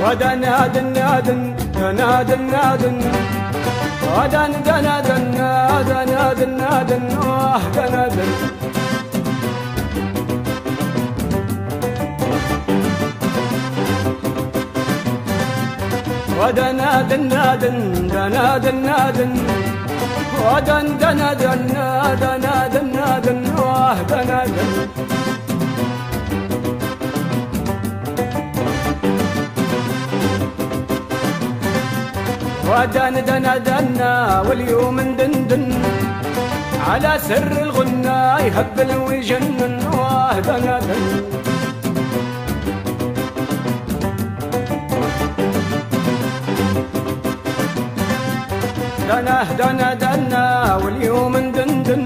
ودنادن نادن نادن نادن ودن دنادن نادن نادن نادن دنادن ودنادن نادن دنادن نادن ودن دنادن نادن نادن دنادن ودن دنا واليوم ندندن على سر الغنى يهبل ويجنن دنا دنا دنا واليوم ندندن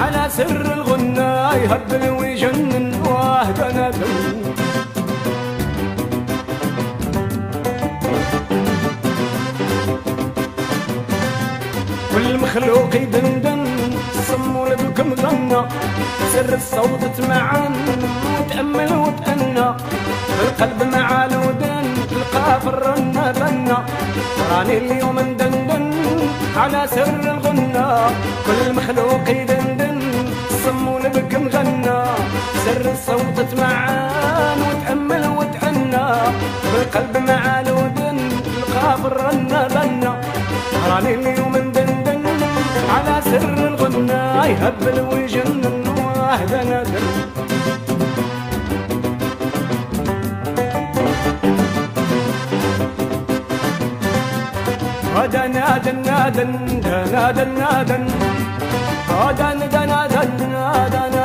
على سر الغنى يهبل ويجنن دنا كل مخلوق يدندن صموا لبكم غنى سر الصوت تمعن وتأمل وتأنى القلب مع الودن تلقى في الرنة بنا راني اليوم ندندن على سر الغنى كل مخلوق يدندن صموا لبكم غنى سر الصوت تمعن وتأمل وتأنى بالقلب مع الودن تلقى في الرنة بنا راني اليوم ندندن على سر الغنى يهبل ويجنن دنا ودنادن نادن دنادن نادن ودن دنادن نادن